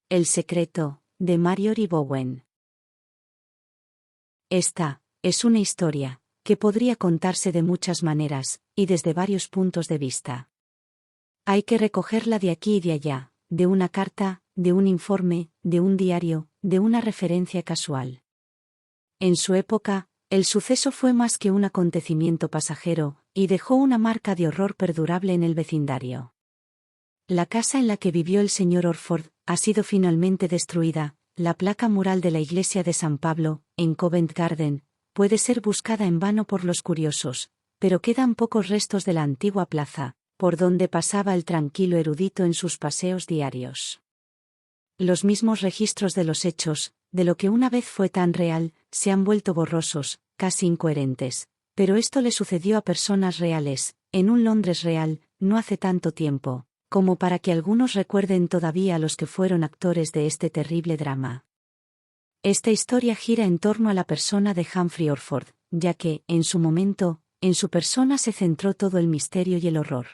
El secreto, de Marjorie Bowen. Esta es una historia que podría contarse de muchas maneras, y desde varios puntos de vista. Hay que recogerla de aquí y de allá, de una carta, de un informe, de un diario, de una referencia casual. En su época, el suceso fue más que un acontecimiento pasajero, y dejó una marca de horror perdurable en el vecindario. La casa en la que vivió el señor Orford ha sido finalmente destruida. La placa mural de la iglesia de San Pablo, en Covent Garden, puede ser buscada en vano por los curiosos, pero quedan pocos restos de la antigua plaza, por donde pasaba el tranquilo erudito en sus paseos diarios. Los mismos registros de los hechos, de lo que una vez fue tan real, se han vuelto borrosos, casi incoherentes, pero esto le sucedió a personas reales, en un Londres real, no hace tanto tiempo, como para que algunos recuerden todavía a los que fueron actores de este terrible drama. Esta historia gira en torno a la persona de Humphrey Orford, ya que, en su momento, en su persona se centró todo el misterio y el horror.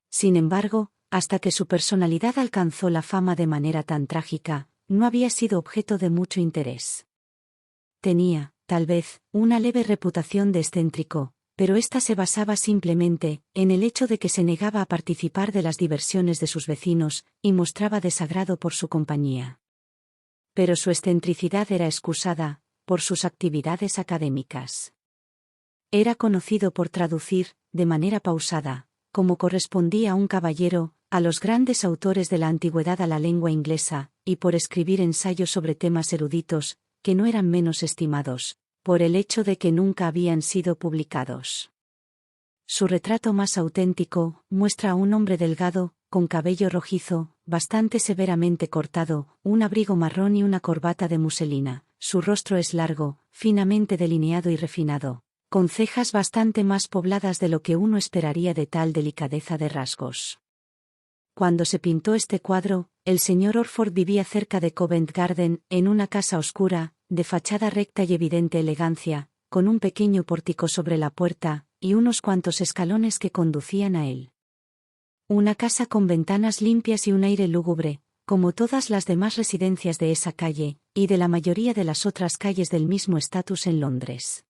Sin embargo, hasta que su personalidad alcanzó la fama de manera tan trágica, no había sido objeto de mucho interés. Tenía, tal vez, una leve reputación de excéntrico, pero ésta se basaba simplemente en el hecho de que se negaba a participar de las diversiones de sus vecinos, y mostraba desagrado por su compañía. Pero su excentricidad era excusada por sus actividades académicas. Era conocido por traducir, de manera pausada, como correspondía a un caballero, a los grandes autores de la antigüedad a la lengua inglesa, y por escribir ensayos sobre temas eruditos, que no eran menos estimados, por el hecho de que nunca habían sido publicados. Su retrato más auténtico muestra a un hombre delgado, con cabello rojizo, bastante severamente cortado, un abrigo marrón y una corbata de muselina. Su rostro es largo, finamente delineado y refinado, con cejas bastante más pobladas de lo que uno esperaría de tal delicadeza de rasgos. Cuando se pintó este cuadro, el señor Orford vivía cerca de Covent Garden, en una casa oscura, de fachada recta y evidente elegancia, con un pequeño pórtico sobre la puerta, y unos cuantos escalones que conducían a él. Una casa con ventanas limpias y un aire lúgubre, como todas las demás residencias de esa calle, y de la mayoría de las otras calles del mismo estatus en Londres.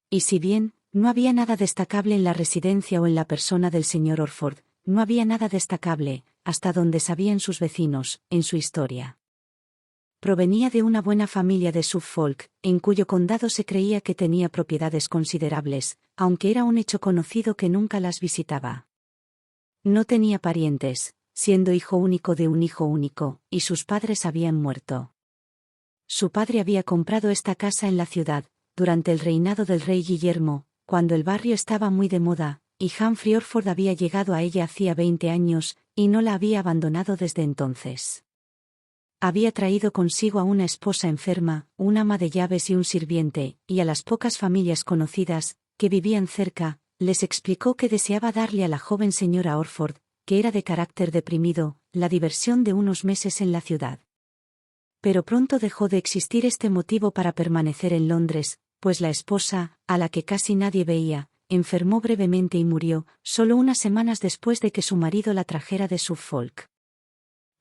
Y si bien, no había nada destacable en la residencia o en la persona del señor Orford, no había nada destacable, hasta donde sabían sus vecinos, en su historia. Provenía de una buena familia de Suffolk, en cuyo condado se creía que tenía propiedades considerables, aunque era un hecho conocido que nunca las visitaba. No tenía parientes, siendo hijo único de un hijo único, y sus padres habían muerto. Su padre había comprado esta casa en la ciudad, durante el reinado del rey Guillermo, cuando el barrio estaba muy de moda, y Humphrey Orford había llegado a ella hacía 20 años, y no la había abandonado desde entonces. Había traído consigo a una esposa enferma, un ama de llaves y un sirviente, y a las pocas familias conocidas, que vivían cerca, les explicó que deseaba darle a la joven señora Orford, que era de carácter deprimido, la diversión de unos meses en la ciudad. Pero pronto dejó de existir este motivo para permanecer en Londres, pues la esposa, a la que casi nadie veía, enfermó brevemente y murió, solo unas semanas después de que su marido la trajera de Suffolk.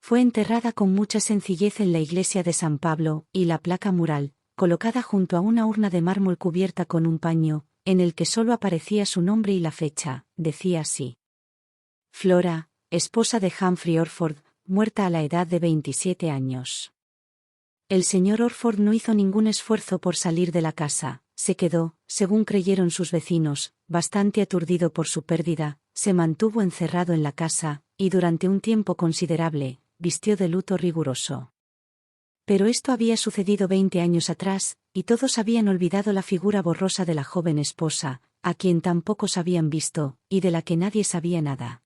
Fue enterrada con mucha sencillez en la iglesia de San Pablo, y la placa mural, colocada junto a una urna de mármol cubierta con un paño, en el que solo aparecía su nombre y la fecha, decía así: Flora, esposa de Humphrey Orford, muerta a la edad de 27 años. El señor Orford no hizo ningún esfuerzo por salir de la casa, se quedó, según creyeron sus vecinos, bastante aturdido por su pérdida, se mantuvo encerrado en la casa, y durante un tiempo considerable, vistió de luto riguroso. Pero esto había sucedido 20 años atrás, y todos habían olvidado la figura borrosa de la joven esposa, a quien tan pocos habían visto, y de la que nadie sabía nada.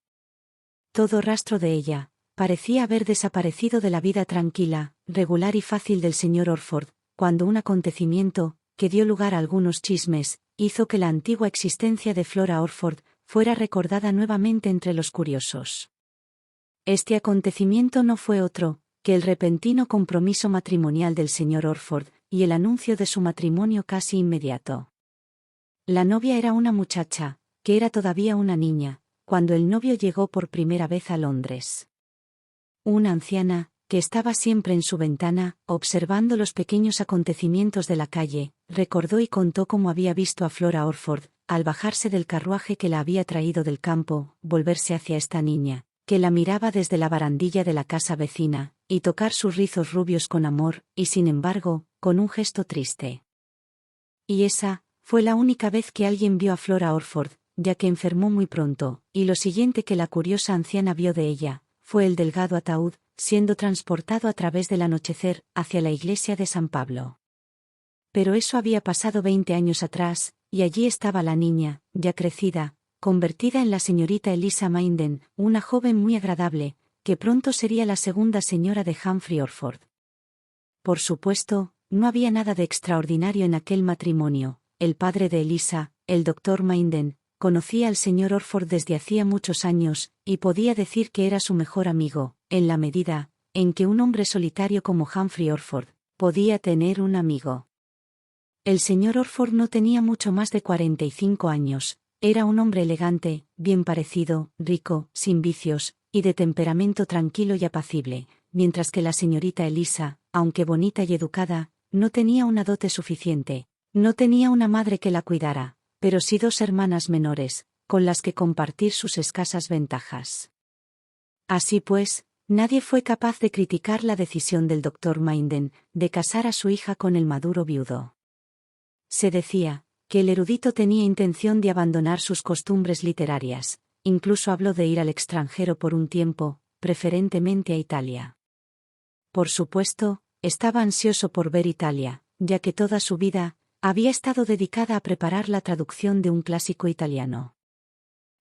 Todo rastro de ella parecía haber desaparecido de la vida tranquila, regular y fácil del señor Orford, cuando un acontecimiento, que dio lugar a algunos chismes, hizo que la antigua existencia de Flora Orford fuera recordada nuevamente entre los curiosos. Este acontecimiento no fue otro que el repentino compromiso matrimonial del señor Orford, y el anuncio de su matrimonio casi inmediato. La novia era una muchacha, que era todavía una niña, cuando el novio llegó por primera vez a Londres. Una anciana, que estaba siempre en su ventana, observando los pequeños acontecimientos de la calle, recordó y contó cómo había visto a Flora Orford, al bajarse del carruaje que la había traído del campo, volverse hacia esta niña, que la miraba desde la barandilla de la casa vecina, y tocar sus rizos rubios con amor, y sin embargo, con un gesto triste. Y esa fue la única vez que alguien vio a Flora Orford, ya que enfermó muy pronto, y lo siguiente que la curiosa anciana vio de ella, fue el delgado ataúd, siendo transportado a través del anochecer, hacia la iglesia de San Pablo. Pero eso había pasado 20 años atrás, y allí estaba la niña, ya crecida, convertida en la señorita Eliza Minden, una joven muy agradable, que pronto sería la segunda señora de Humphrey Orford. Por supuesto, no había nada de extraordinario en aquel matrimonio. El padre de Eliza, el doctor Minden, conocía al señor Orford desde hacía muchos años, y podía decir que era su mejor amigo, en la medida en que un hombre solitario como Humphrey Orford podía tener un amigo. El señor Orford no tenía mucho más de 45 años, era un hombre elegante, bien parecido, rico, sin vicios, y de temperamento tranquilo y apacible, mientras que la señorita Eliza, aunque bonita y educada, no tenía una dote suficiente, no tenía una madre que la cuidara, pero sí 2 hermanas menores, con las que compartir sus escasas ventajas. Así pues, nadie fue capaz de criticar la decisión del doctor Minden de casar a su hija con el maduro viudo. Se decía que el erudito tenía intención de abandonar sus costumbres literarias, incluso habló de ir al extranjero por un tiempo, preferentemente a Italia. Por supuesto, estaba ansioso por ver Italia, ya que toda su vida había estado dedicada a preparar la traducción de un clásico italiano.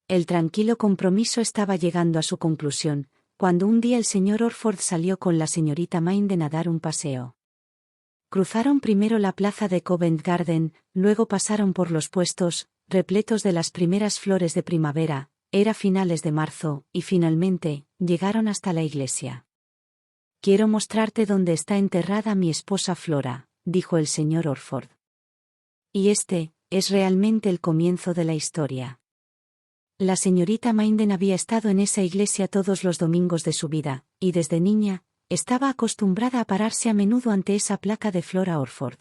El tranquilo compromiso estaba llegando a su conclusión, cuando un día el señor Orford salió con la señorita Minden a dar un paseo. Cruzaron primero la plaza de Covent Garden, luego pasaron por los puestos, repletos de las primeras flores de primavera, era finales de marzo, y finalmente, llegaron hasta la iglesia. «Quiero mostrarte dónde está enterrada mi esposa Flora», dijo el señor Orford. Y este es realmente el comienzo de la historia. La señorita Minden había estado en esa iglesia todos los domingos de su vida, y desde niña, estaba acostumbrada a pararse a menudo ante esa placa de Flora Orford.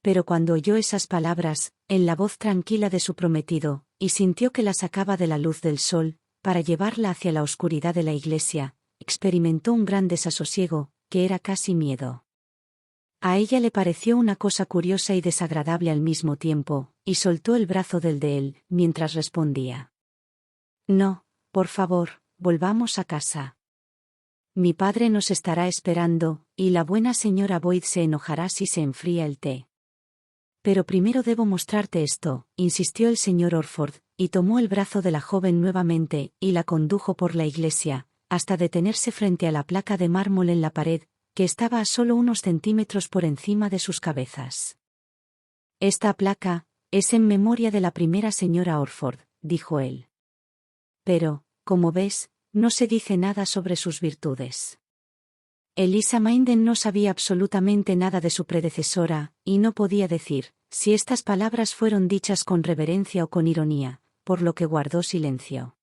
Pero cuando oyó esas palabras, en la voz tranquila de su prometido, y sintió que la sacaba de la luz del sol, para llevarla hacia la oscuridad de la iglesia, experimentó un gran desasosiego, que era casi miedo. A ella le pareció una cosa curiosa y desagradable al mismo tiempo, y soltó el brazo del de él, mientras respondía. «No, por favor, volvamos a casa. Mi padre nos estará esperando, y la buena señora Boyd se enojará si se enfría el té». «Pero primero debo mostrarte esto», insistió el señor Orford, y tomó el brazo de la joven nuevamente, y la condujo por la iglesia, hasta detenerse frente a la placa de mármol en la pared, que estaba a solo unos centímetros por encima de sus cabezas. «Esta placa es en memoria de la primera señora Orford», dijo él. «Pero, como ves, no se dice nada sobre sus virtudes». Eliza Minden no sabía absolutamente nada de su predecesora, y no podía decir si estas palabras fueron dichas con reverencia o con ironía, por lo que guardó silencio.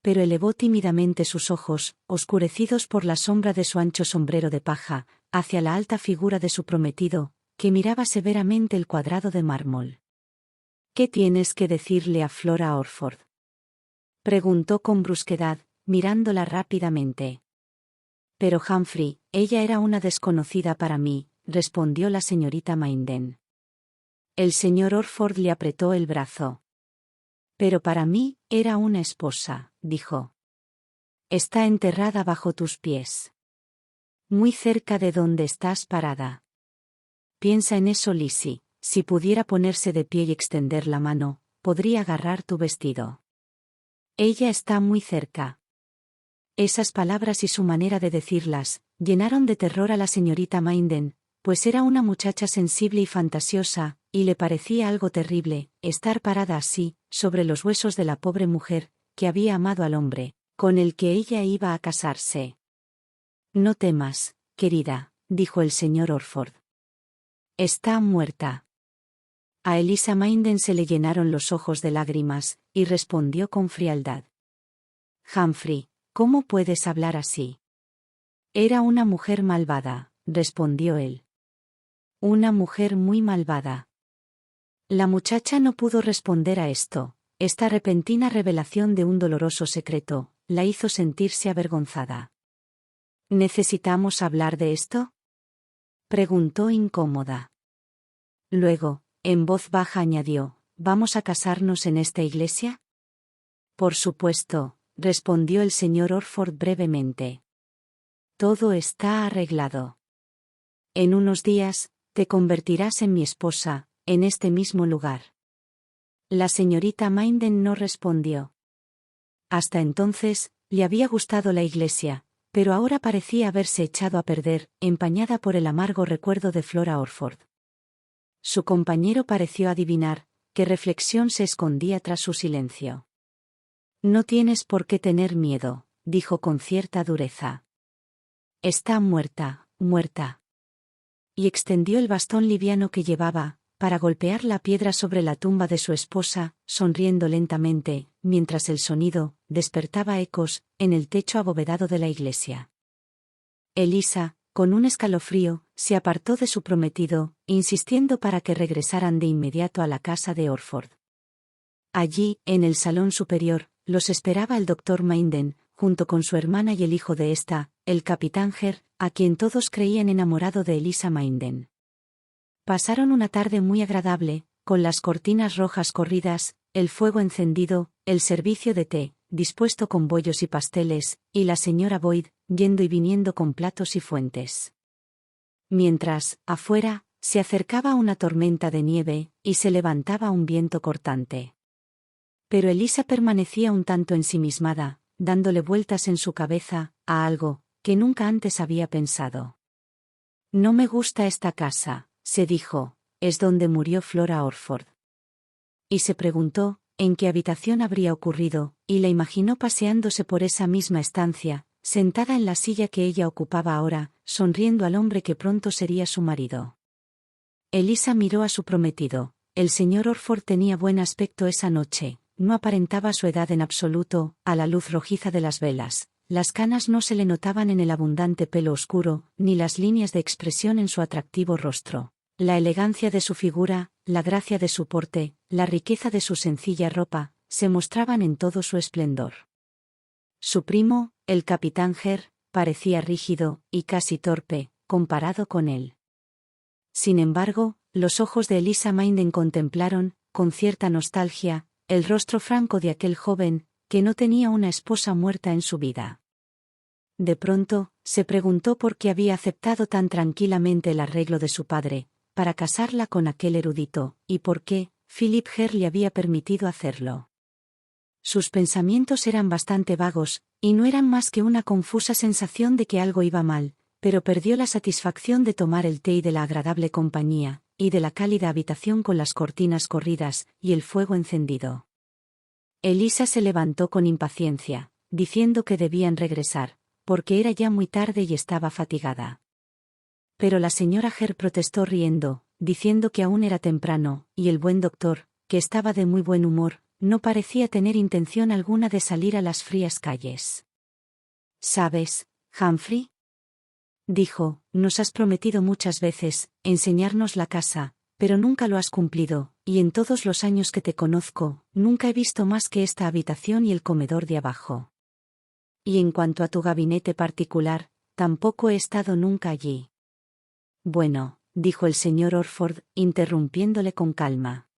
Pero elevó tímidamente sus ojos, oscurecidos por la sombra de su ancho sombrero de paja, hacia la alta figura de su prometido, que miraba severamente el cuadrado de mármol. «¿Qué tienes que decirle a Flora Orford?», preguntó con brusquedad, mirándola rápidamente. «Pero Humphrey, ella era una desconocida para mí», respondió la señorita Minden. El señor Orford le apretó el brazo. «Pero para mí, era una esposa», dijo. «Está enterrada bajo tus pies. Muy cerca de donde estás parada. Piensa en eso, Lizzie, si pudiera ponerse de pie y extender la mano, podría agarrar tu vestido. Ella está muy cerca». Esas palabras y su manera de decirlas, llenaron de terror a la señorita Minden, pues era una muchacha sensible y fantasiosa, y le parecía algo terrible, estar parada así, sobre los huesos de la pobre mujer, que había amado al hombre, con el que ella iba a casarse. «No temas, querida», dijo el señor Orford. «Está muerta». A Eliza Minden se le llenaron los ojos de lágrimas, y respondió con frialdad. «Humphrey, ¿cómo puedes hablar así? Era una mujer malvada, respondió él. Una mujer muy malvada. La muchacha no pudo responder a esto. Esta repentina revelación de un doloroso secreto la hizo sentirse avergonzada. ¿Necesitamos hablar de esto?, preguntó incómoda. Luego, en voz baja añadió, ¿vamos a casarnos en esta iglesia? Por supuesto, respondió el señor Orford brevemente. Todo está arreglado. En unos días, te convertirás en mi esposa, en este mismo lugar. La señorita Minden no respondió. Hasta entonces, le había gustado la iglesia, pero ahora parecía haberse echado a perder, empañada por el amargo recuerdo de Flora Orford. Su compañero pareció adivinar qué reflexión se escondía tras su silencio. No tienes por qué tener miedo, dijo con cierta dureza. Está muerta, muerta. Y extendió el bastón liviano que llevaba, para golpear la piedra sobre la tumba de su esposa, sonriendo lentamente, mientras el sonido despertaba ecos en el techo abovedado de la iglesia. Elisa, con un escalofrío, se apartó de su prometido, insistiendo para que regresaran de inmediato a la casa de Orford. Allí, en el salón superior, los esperaba el doctor Minden, junto con su hermana y el hijo de ésta, el capitán Hare, a quien todos creían enamorado de Elisa Minden. Pasaron una tarde muy agradable, con las cortinas rojas corridas, el fuego encendido, el servicio de té, dispuesto con bollos y pasteles, y la señora Boyd, yendo y viniendo con platos y fuentes. Mientras, afuera, se acercaba una tormenta de nieve, y se levantaba un viento cortante. Pero Elisa permanecía un tanto ensimismada, dándole vueltas en su cabeza, a algo que nunca antes había pensado. No me gusta esta casa, se dijo, es donde murió Flora Orford. Y se preguntó, en qué habitación habría ocurrido, y la imaginó paseándose por esa misma estancia, sentada en la silla que ella ocupaba ahora, sonriendo al hombre que pronto sería su marido. Elisa miró a su prometido. El señor Orford tenía buen aspecto esa noche, no aparentaba su edad en absoluto, a la luz rojiza de las velas. Las canas no se le notaban en el abundante pelo oscuro, ni las líneas de expresión en su atractivo rostro. La elegancia de su figura, la gracia de su porte, la riqueza de su sencilla ropa, se mostraban en todo su esplendor. Su primo, el capitán Hare, parecía rígido y casi torpe, comparado con él. Sin embargo, los ojos de Elisa Minden contemplaron, con cierta nostalgia, el rostro franco de aquel joven, que no tenía una esposa muerta en su vida. De pronto, se preguntó por qué había aceptado tan tranquilamente el arreglo de su padre, para casarla con aquel erudito, y por qué Philip Hare le había permitido hacerlo. Sus pensamientos eran bastante vagos, y no eran más que una confusa sensación de que algo iba mal, pero perdió la satisfacción de tomar el té y de la agradable compañía, y de la cálida habitación con las cortinas corridas, y el fuego encendido. Elisa se levantó con impaciencia, diciendo que debían regresar, porque era ya muy tarde y estaba fatigada. Pero la señora Hare protestó riendo, diciendo que aún era temprano, y el buen doctor, que estaba de muy buen humor, no parecía tener intención alguna de salir a las frías calles. ¿Sabes, Humphrey?, dijo, nos has prometido muchas veces enseñarnos la casa, pero nunca lo has cumplido, y en todos los años que te conozco, nunca he visto más que esta habitación y el comedor de abajo. Y en cuanto a tu gabinete particular, tampoco he estado nunca allí. Bueno, dijo el señor Orford, interrumpiéndole con calma.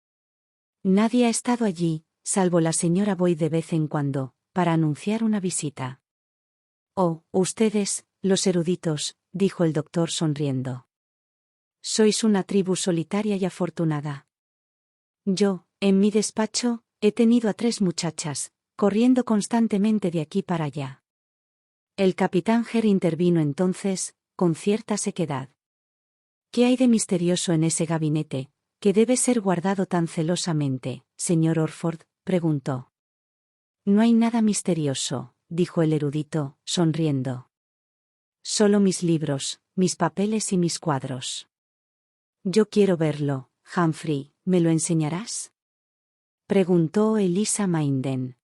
Nadie ha estado allí, salvo la señora Boyd de vez en cuando, para anunciar una visita. Oh, ustedes, los eruditos, dijo el doctor sonriendo. Sois una tribu solitaria y afortunada. Yo, en mi despacho, he tenido a 3 muchachas, corriendo constantemente de aquí para allá. El capitán Hare intervino entonces, con cierta sequedad. ¿Qué hay de misterioso en ese gabinete, que debe ser guardado tan celosamente, señor Orford?, preguntó. No hay nada misterioso, dijo el erudito, sonriendo. Solo mis libros, mis papeles y mis cuadros. Yo quiero verlo, Humphrey, ¿me lo enseñarás?, preguntó Elisa Minden.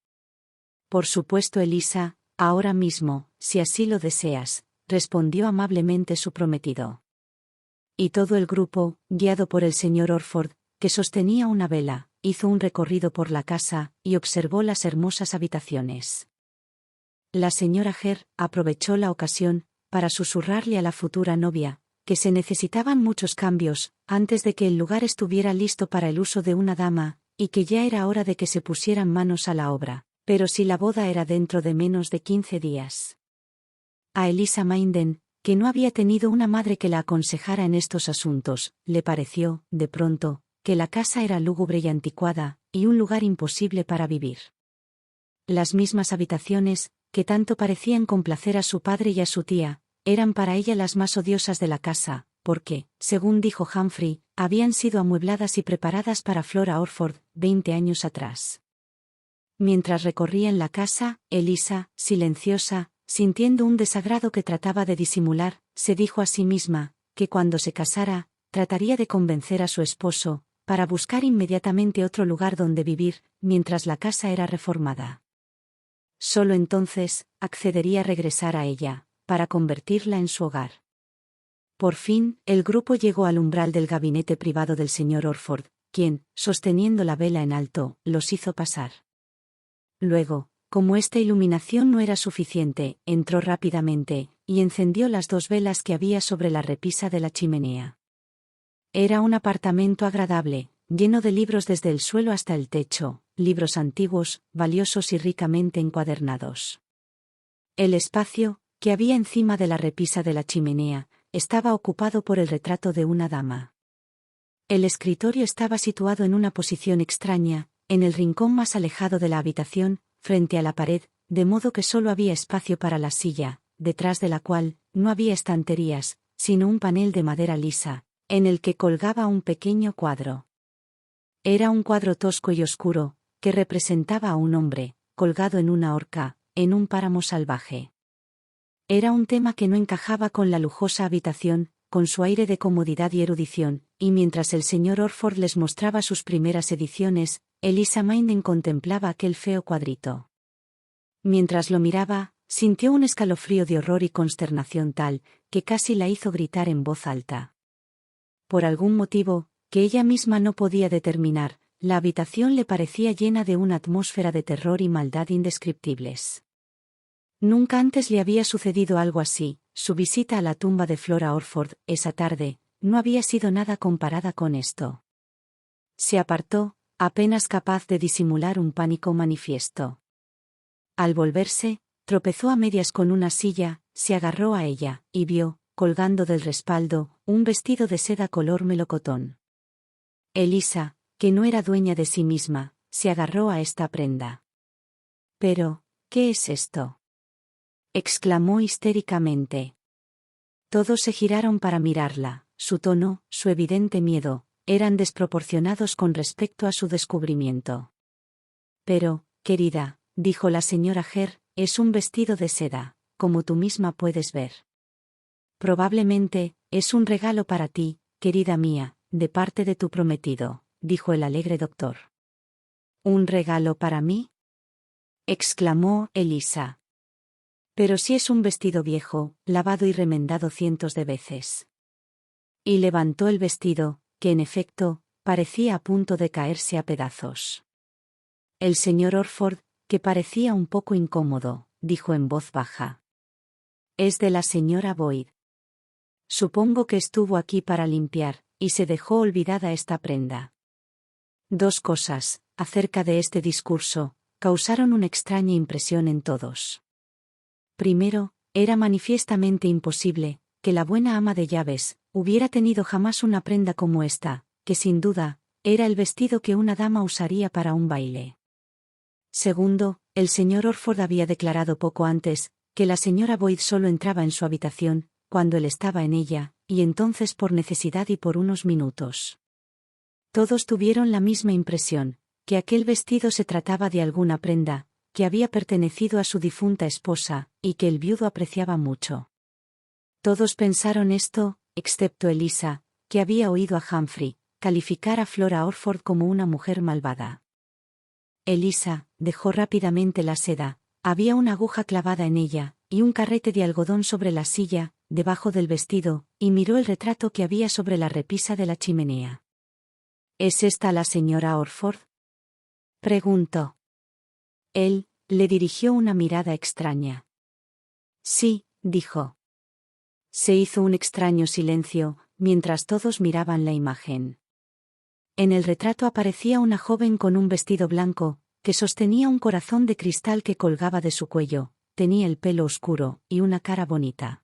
Por supuesto, Elisa, ahora mismo, si así lo deseas, respondió amablemente su prometido. Y todo el grupo, guiado por el señor Orford, que sostenía una vela, hizo un recorrido por la casa, y observó las hermosas habitaciones. La señora Hare aprovechó la ocasión, para susurrarle a la futura novia, que se necesitaban muchos cambios, antes de que el lugar estuviera listo para el uso de una dama, y que ya era hora de que se pusieran manos a la obra, pero si la boda era dentro de menos de 15 días. A Elisa Minden, que no había tenido una madre que la aconsejara en estos asuntos, le pareció, de pronto, que la casa era lúgubre y anticuada, y un lugar imposible para vivir. Las mismas habitaciones, que tanto parecían complacer a su padre y a su tía, eran para ella las más odiosas de la casa, porque, según dijo Humphrey, habían sido amuebladas y preparadas para Flora Orford, 20 años atrás. Mientras recorrían la casa, Elisa, silenciosa, sintiendo un desagrado que trataba de disimular, se dijo a sí misma, que cuando se casara, trataría de convencer a su esposo, para buscar inmediatamente otro lugar donde vivir, mientras la casa era reformada. Solo entonces, accedería a regresar a ella, para convertirla en su hogar. Por fin, el grupo llegó al umbral del gabinete privado del señor Orford, quien, sosteniendo la vela en alto, los hizo pasar. Luego, como esta iluminación no era suficiente, entró rápidamente, y encendió las 2 velas que había sobre la repisa de la chimenea. Era un apartamento agradable, lleno de libros desde el suelo hasta el techo, libros antiguos, valiosos y ricamente encuadernados. El espacio, que había encima de la repisa de la chimenea, estaba ocupado por el retrato de una dama. El escritorio estaba situado en una posición extraña, en el rincón más alejado de la habitación, frente a la pared, de modo que solo había espacio para la silla, detrás de la cual no había estanterías, sino un panel de madera lisa, en el que colgaba un pequeño cuadro. Era un cuadro tosco y oscuro, que representaba a un hombre, colgado en una horca, en un páramo salvaje. Era un tema que no encajaba con la lujosa habitación, con su aire de comodidad y erudición, y mientras el señor Orford les mostraba sus primeras ediciones, Elisa Minden contemplaba aquel feo cuadrito. Mientras lo miraba, sintió un escalofrío de horror y consternación tal, que casi la hizo gritar en voz alta. Por algún motivo, que ella misma no podía determinar, la habitación le parecía llena de una atmósfera de terror y maldad indescriptibles. Nunca antes le había sucedido algo así. Su visita a la tumba de Flora Orford, esa tarde, no había sido nada comparada con esto. Se apartó, apenas capaz de disimular un pánico manifiesto. Al volverse, tropezó a medias con una silla, se agarró a ella, y vio, colgando del respaldo, un vestido de seda color melocotón. Elisa, que no era dueña de sí misma, se agarró a esta prenda. «Pero, ¿qué es esto?», exclamó histéricamente. Todos se giraron para mirarla. Su tono, su evidente miedo, eran desproporcionados con respecto a su descubrimiento. «Pero, querida», dijo la señora Hare, «es un vestido de seda, como tú misma puedes ver. Probablemente, es un regalo para ti, querida mía, de parte de tu prometido», dijo el alegre doctor. «¿Un regalo para mí?», exclamó Elisa. «Pero si es un vestido viejo, lavado y remendado cientos de veces». Y levantó el vestido, que en efecto, parecía a punto de caerse a pedazos. El señor Orford, que parecía un poco incómodo, dijo en voz baja: «Es de la señora Boyd. Supongo que estuvo aquí para limpiar, y se dejó olvidada esta prenda». 2 cosas, acerca de este discurso, causaron una extraña impresión en todos. Primero, era manifiestamente imposible, que la buena ama de llaves, hubiera tenido jamás una prenda como esta, que sin duda, era el vestido que una dama usaría para un baile. Segundo, el señor Orford había declarado poco antes, que la señora Boyd solo entraba en su habitación, cuando él estaba en ella, y entonces por necesidad y por unos minutos. Todos tuvieron la misma impresión, que aquel vestido se trataba de alguna prenda, que había pertenecido a su difunta esposa, y que el viudo apreciaba mucho. Todos pensaron esto, excepto Elisa, que había oído a Humphrey calificar a Flora Orford como una mujer malvada. Elisa dejó rápidamente la seda, había una aguja clavada en ella, y un carrete de algodón sobre la silla, debajo del vestido, y miró el retrato que había sobre la repisa de la chimenea. ¿Es esta la señora Orford?, preguntó. Él le dirigió una mirada extraña. Sí, dijo. Se hizo un extraño silencio, mientras todos miraban la imagen. En el retrato aparecía una joven con un vestido blanco, que sostenía un corazón de cristal que colgaba de su cuello, tenía el pelo oscuro, y una cara bonita.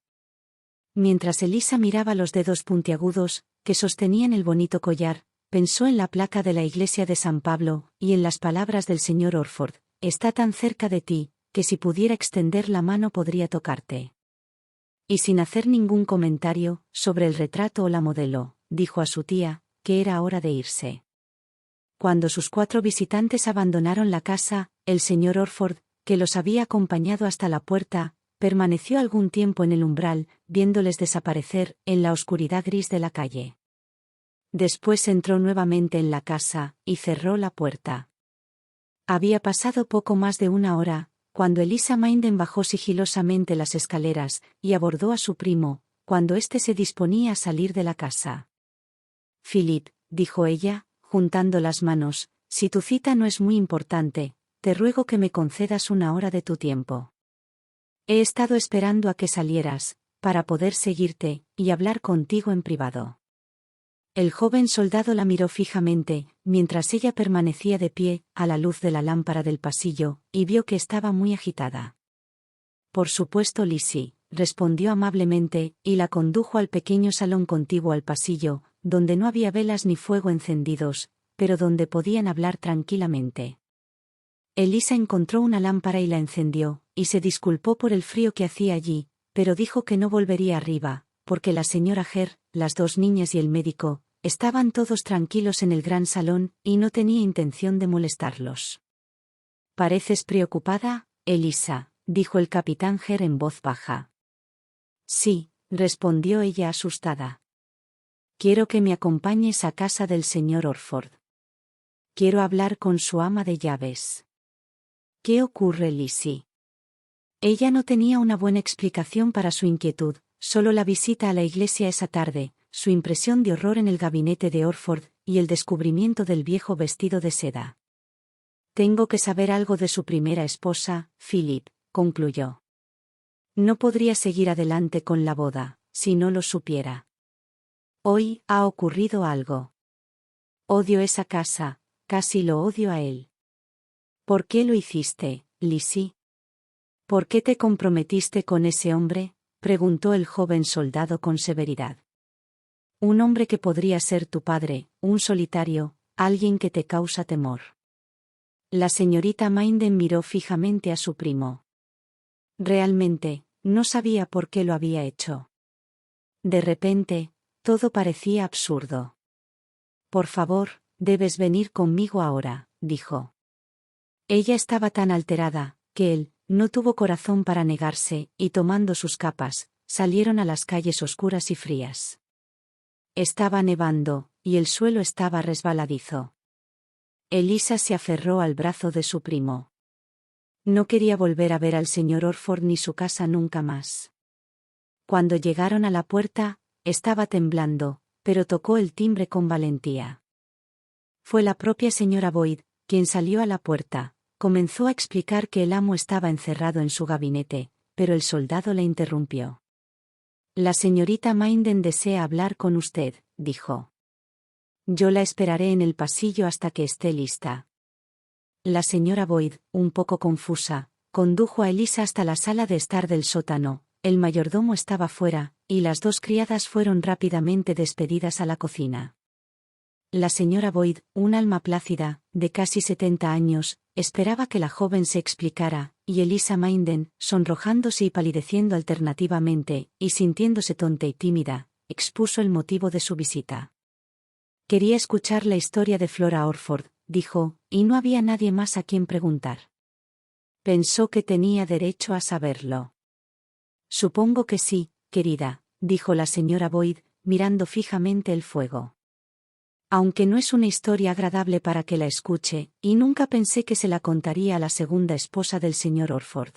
Mientras Elisa miraba los dedos puntiagudos, que sostenían el bonito collar, pensó en la placa de la iglesia de San Pablo, y en las palabras del señor Orford: está tan cerca de ti, que si pudiera extender la mano podría tocarte. Y sin hacer ningún comentario sobre el retrato o la modelo, dijo a su tía, que era hora de irse. Cuando sus 4 visitantes abandonaron la casa, el señor Orford, que los había acompañado hasta la puerta, permaneció algún tiempo en el umbral, viéndoles desaparecer en la oscuridad gris de la calle. Después entró nuevamente en la casa, y cerró la puerta. Había pasado poco más de una hora, cuando Elisa Minden bajó sigilosamente las escaleras, y abordó a su primo, cuando éste se disponía a salir de la casa. Philip, dijo ella, juntando las manos, si tu cita no es muy importante, te ruego que me concedas una hora de tu tiempo. He estado esperando a que salieras, para poder seguirte, y hablar contigo en privado. El joven soldado la miró fijamente, mientras ella permanecía de pie, a la luz de la lámpara del pasillo, y vio que estaba muy agitada. Por supuesto, Lizzie, respondió amablemente, y la condujo al pequeño salón contiguo al pasillo, donde no había velas ni fuego encendidos, pero donde podían hablar tranquilamente. Elisa encontró una lámpara y la encendió, y se disculpó por el frío que hacía allí, pero dijo que no volvería arriba, porque la señora Hare, las 2 niñas y el médico, estaban todos tranquilos en el gran salón, y no tenía intención de molestarlos. «¿Pareces preocupada, Elisa?», dijo el capitán Hare en voz baja. «Sí», respondió ella asustada. «Quiero que me acompañes a casa del señor Orford. Quiero hablar con su ama de llaves». «¿Qué ocurre, Lizzie?». Ella no tenía una buena explicación para su inquietud, solo la visita a la iglesia esa tarde, su impresión de horror en el gabinete de Orford, y el descubrimiento del viejo vestido de seda. «Tengo que saber algo de su primera esposa, Philip», concluyó. «No podría seguir adelante con la boda, si no lo supiera. Hoy ha ocurrido algo. Odio esa casa, casi lo odio a él». «¿Por qué lo hiciste, Lizzie? ¿Por qué te comprometiste con ese hombre?», preguntó el joven soldado con severidad. «Un hombre que podría ser tu padre, un solitario, alguien que te causa temor». La señorita Minden miró fijamente a su primo. Realmente, no sabía por qué lo había hecho. De repente, todo parecía absurdo. «Por favor, debes venir conmigo ahora», dijo. Ella estaba tan alterada, que él no tuvo corazón para negarse, y tomando sus capas, salieron a las calles oscuras y frías. Estaba nevando, y el suelo estaba resbaladizo. Elisa se aferró al brazo de su primo. No quería volver a ver al señor Orford ni su casa nunca más. Cuando llegaron a la puerta, estaba temblando, pero tocó el timbre con valentía. Fue la propia señora Boyd, quien salió a la puerta. Comenzó a explicar que el amo estaba encerrado en su gabinete, pero el soldado le interrumpió. «La señorita Minden desea hablar con usted», dijo. «Yo la esperaré en el pasillo hasta que esté lista». La señora Boyd, un poco confusa, condujo a Elisa hasta la sala de estar del sótano. El mayordomo estaba fuera, y las 2 criadas fueron rápidamente despedidas a la cocina. La señora Boyd, un alma plácida, de casi 70 años, esperaba que la joven se explicara, y Elisa Minden, sonrojándose y palideciendo alternativamente, y sintiéndose tonta y tímida, expuso el motivo de su visita. «Quería escuchar la historia de Flora Orford», dijo, y no había nadie más a quien preguntar. Pensó que tenía derecho a saberlo. «Supongo que sí, querida», dijo la señora Boyd, mirando fijamente el fuego. «Aunque no es una historia agradable para que la escuche, y nunca pensé que se la contaría a la segunda esposa del señor Orford».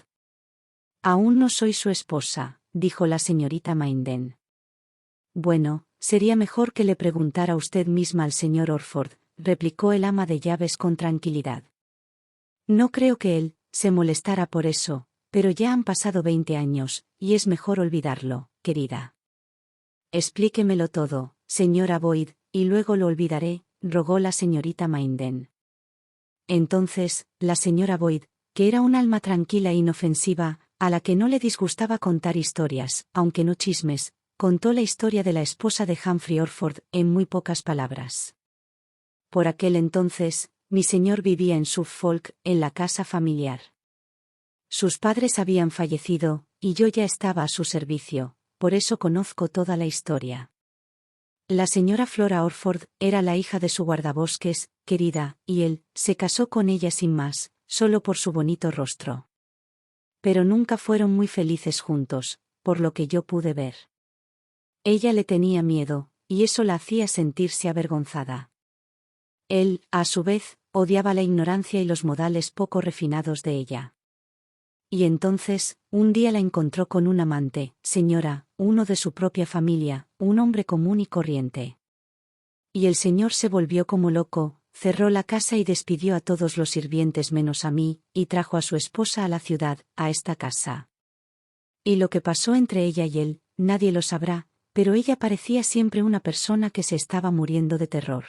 Aún no soy su esposa, dijo la señorita Minden. Bueno, sería mejor que le preguntara usted misma al señor Orford, replicó el ama de llaves con tranquilidad. No creo que él se molestara por eso, pero ya han pasado 20 años, y es mejor olvidarlo, querida. Explíquemelo todo, señora Boyd, y luego lo olvidaré, rogó la señorita Minden. Entonces, la señora Boyd, que era un alma tranquila e inofensiva, a la que no le disgustaba contar historias, aunque no chismes, contó la historia de la esposa de Humphrey Orford en muy pocas palabras. Por aquel entonces, mi señor vivía en Suffolk, en la casa familiar. Sus padres habían fallecido, y yo ya estaba a su servicio, por eso conozco toda la historia. La señora Flora Orford era la hija de su guardabosques, querida, y él se casó con ella sin más, solo por su bonito rostro. Pero nunca fueron muy felices juntos, por lo que yo pude ver. Ella le tenía miedo, y eso la hacía sentirse avergonzada. Él, a su vez, odiaba la ignorancia y los modales poco refinados de ella. Y entonces, un día la encontró con un amante, señora, uno de su propia familia, un hombre común y corriente. Y el señor se volvió como loco, cerró la casa y despidió a todos los sirvientes menos a mí, y trajo a su esposa a la ciudad, a esta casa. Y lo que pasó entre ella y él, nadie lo sabrá, pero ella parecía siempre una persona que se estaba muriendo de terror.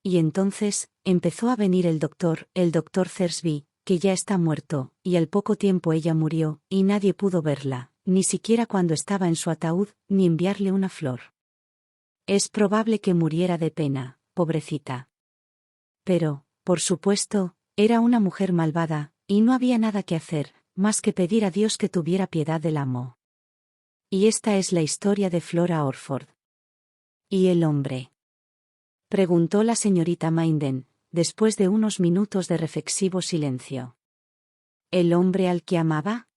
Y entonces, empezó a venir el doctor Thursby, que ya está muerto, y al poco tiempo ella murió, y nadie pudo verla, ni siquiera cuando estaba en su ataúd, ni enviarle una flor. Es probable que muriera de pena, pobrecita. Pero, por supuesto, era una mujer malvada, y no había nada que hacer, más que pedir a Dios que tuviera piedad del amo. Y esta es la historia de Flora Orford. ¿Y el hombre?, preguntó la señorita Minden, después de unos minutos de reflexivo silencio. ¿El hombre al que amaba?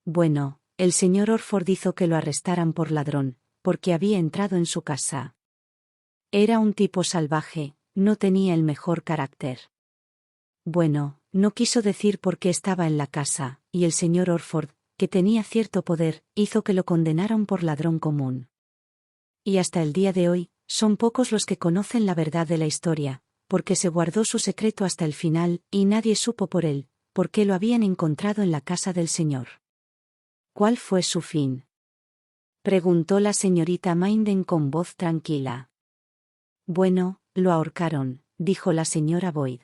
Bueno, el señor Orford hizo que lo arrestaran por ladrón, porque había entrado en su casa. Era un tipo salvaje, no tenía el mejor carácter. Bueno, no quiso decir por qué estaba en la casa, y el señor Orford, que tenía cierto poder, hizo que lo condenaran por ladrón común. Y hasta el día de hoy, son pocos los que conocen la verdad de la historia, porque se guardó su secreto hasta el final, y nadie supo por él, por qué lo habían encontrado en la casa del señor. ¿Cuál fue su fin?, preguntó la señorita Minden con voz tranquila. Bueno, lo ahorcaron, dijo la señora Boyd.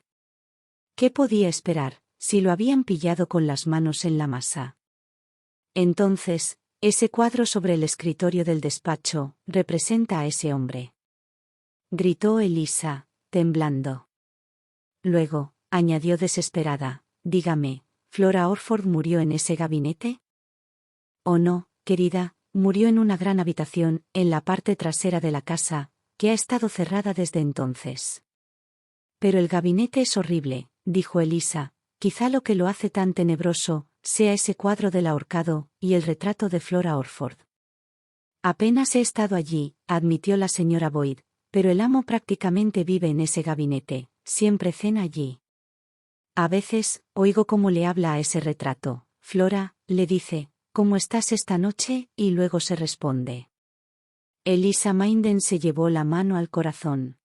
¿Qué podía esperar, si lo habían pillado con las manos en la masa? Entonces, ese cuadro sobre el escritorio del despacho, representa a ese hombre, gritó Elisa, temblando. Luego, añadió desesperada, dígame, ¿Flora Orford murió en ese gabinete? Oh no, querida, murió en una gran habitación, en la parte trasera de la casa, que ha estado cerrada desde entonces. Pero el gabinete es horrible, dijo Elisa, quizá lo que lo hace tan tenebroso, sea ese cuadro del ahorcado, y el retrato de Flora Orford. Apenas he estado allí, admitió la señora Boyd, pero el amo prácticamente vive en ese gabinete, siempre cena allí. A veces, oigo cómo le habla a ese retrato. Flora, le dice, ¿cómo estás esta noche?, y luego se responde. Elisa Minden se llevó la mano al corazón.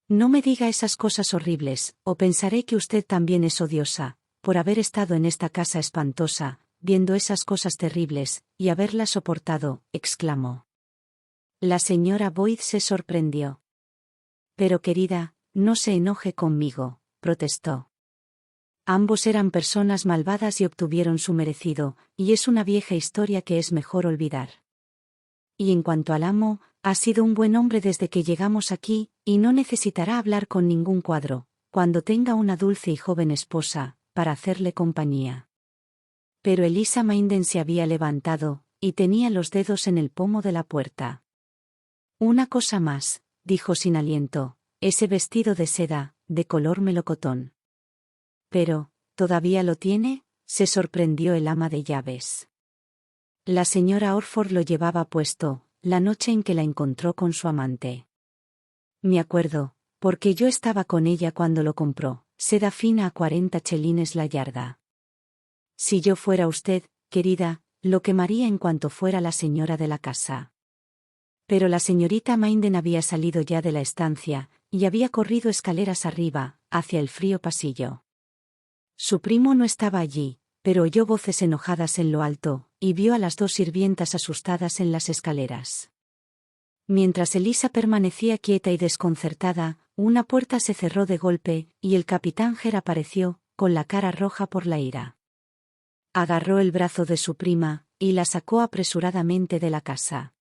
No me diga esas cosas horribles, o pensaré que usted también es odiosa, por haber estado en esta casa espantosa, viendo esas cosas terribles, y haberlas soportado, exclamó. La señora Boyd se sorprendió. Pero querida, no se enoje conmigo, protestó. Ambos eran personas malvadas y obtuvieron su merecido, y es una vieja historia que es mejor olvidar. Y en cuanto al amo, ha sido un buen hombre desde que llegamos aquí, y no necesitará hablar con ningún cuadro, cuando tenga una dulce y joven esposa, para hacerle compañía. Pero Elisa Minden se había levantado, y tenía los dedos en el pomo de la puerta. Una cosa más, dijo sin aliento, ese vestido de seda, de color melocotón. Pero, ¿todavía lo tiene?, se sorprendió el ama de llaves. La señora Orford lo llevaba puesto, la noche en que la encontró con su amante. Me acuerdo, porque yo estaba con ella cuando lo compró, seda fina a 40 chelines la yarda. Si yo fuera usted, querida, lo quemaría en cuanto fuera la señora de la casa. Pero la señorita Minden había salido ya de la estancia, y había corrido escaleras arriba, hacia el frío pasillo. Su primo no estaba allí, pero oyó voces enojadas en lo alto, y vio a las dos sirvientas asustadas en las escaleras. Mientras Elisa permanecía quieta y desconcertada, una puerta se cerró de golpe, y el capitán Ger apareció, con la cara roja por la ira. Agarró el brazo de su prima, y la sacó apresuradamente de la casa.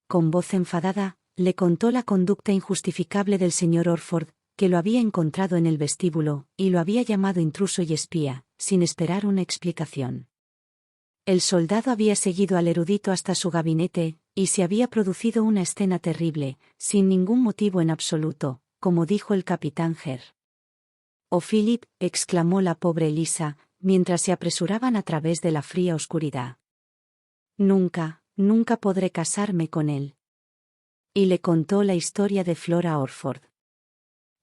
Con voz enfadada, le contó la conducta injustificable del señor Orford, que lo había encontrado en el vestíbulo, y lo había llamado intruso y espía, sin esperar una explicación. El soldado había seguido al erudito hasta su gabinete, y se había producido una escena terrible, sin ningún motivo en absoluto, como dijo el capitán Ger. «Oh, Philip», exclamó la pobre Elisa, mientras se apresuraban a través de la fría oscuridad. «Nunca, nunca podré casarme con él». Y le contó la historia de Flora Orford.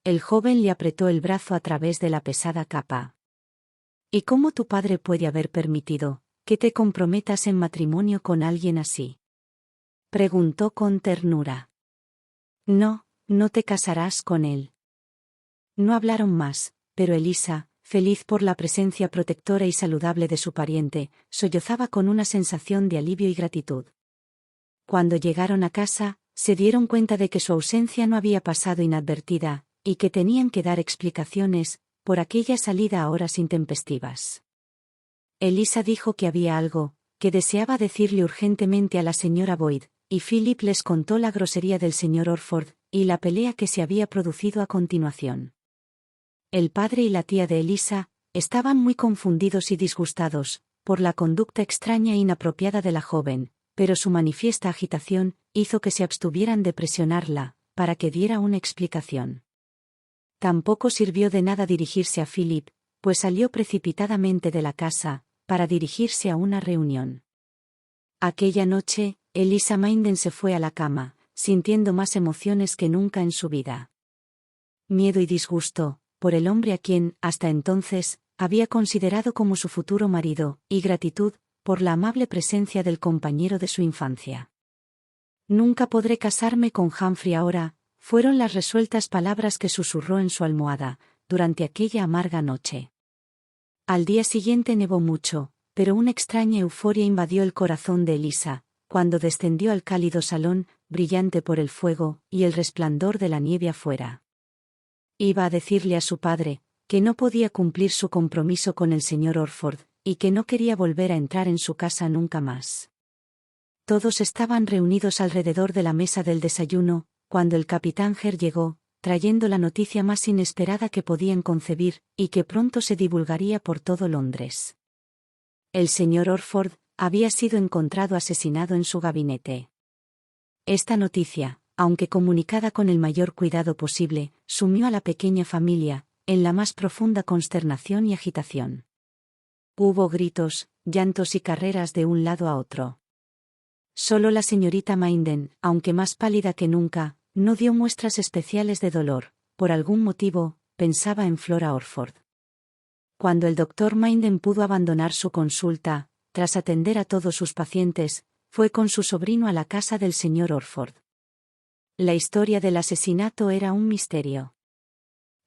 El joven le apretó el brazo a través de la pesada capa. «¿Y cómo tu padre puede haber permitido que te comprometas en matrimonio con alguien así?», preguntó con ternura. «No, no te casarás con él». No hablaron más, pero Elisa, feliz por la presencia protectora y saludable de su pariente, sollozaba con una sensación de alivio y gratitud. Cuando llegaron a casa, se dieron cuenta de que su ausencia no había pasado inadvertida, y que tenían que dar explicaciones por aquella salida a horas intempestivas. Elisa dijo que había algo que deseaba decirle urgentemente a la señora Boyd, y Philip les contó la grosería del señor Orford, y la pelea que se había producido a continuación. El padre y la tía de Elisa estaban muy confundidos y disgustados por la conducta extraña e inapropiada de la joven, pero su manifiesta agitación hizo que se abstuvieran de presionarla para que diera una explicación. Tampoco sirvió de nada dirigirse a Philip, pues salió precipitadamente de la casa para dirigirse a una reunión. Aquella noche, Elisa Minden se fue a la cama, sintiendo más emociones que nunca en su vida. Miedo y disgusto por el hombre a quien, hasta entonces, había considerado como su futuro marido, y gratitud por la amable presencia del compañero de su infancia. «Nunca podré casarme con Humphrey ahora», fueron las resueltas palabras que susurró en su almohada, durante aquella amarga noche. Al día siguiente nevó mucho, pero una extraña euforia invadió el corazón de Elisa, cuando descendió al cálido salón, brillante por el fuego y el resplandor de la nieve afuera. Iba a decirle a su padre que no podía cumplir su compromiso con el señor Orford, y que no quería volver a entrar en su casa nunca más. Todos estaban reunidos alrededor de la mesa del desayuno, cuando el capitán Ger llegó, trayendo la noticia más inesperada que podían concebir, y que pronto se divulgaría por todo Londres. El señor Orford había sido encontrado asesinado en su gabinete. Esta noticia, aunque comunicada con el mayor cuidado posible, sumió a la pequeña familia en la más profunda consternación y agitación. Hubo gritos, llantos y carreras de un lado a otro. Solo la señorita Minden, aunque más pálida que nunca, no dio muestras especiales de dolor. Por algún motivo, pensaba en Flora Orford. Cuando el doctor Minden pudo abandonar su consulta, tras atender a todos sus pacientes, fue con su sobrino a la casa del señor Orford. La historia del asesinato era un misterio.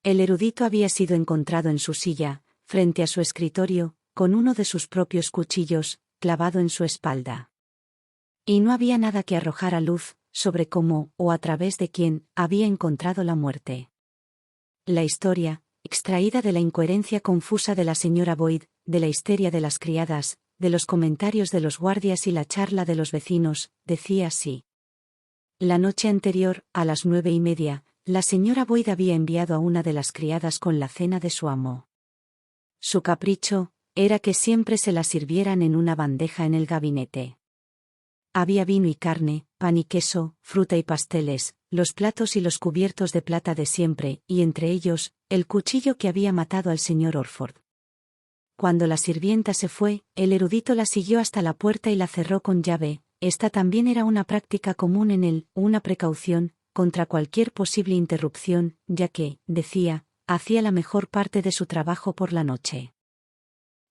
El erudito había sido encontrado en su silla, frente a su escritorio, con uno de sus propios cuchillos, clavado en su espalda. Y no había nada que arrojar a luz sobre cómo, o a través de quién, había encontrado la muerte. La historia, extraída de la incoherencia confusa de la señora Boyd, de la histeria de las criadas, de los comentarios de los guardias y la charla de los vecinos, decía así. La noche anterior, a las 9:30, la señora Boyd había enviado a una de las criadas con la cena de su amo. Su capricho era que siempre se la sirvieran en una bandeja en el gabinete. Había vino y carne, pan y queso, fruta y pasteles, los platos y los cubiertos de plata de siempre, y entre ellos, el cuchillo que había matado al señor Orford. Cuando la sirvienta se fue, el erudito la siguió hasta la puerta y la cerró con llave. Esta también era una práctica común en él, una precaución contra cualquier posible interrupción, ya que, decía, hacía la mejor parte de su trabajo por la noche.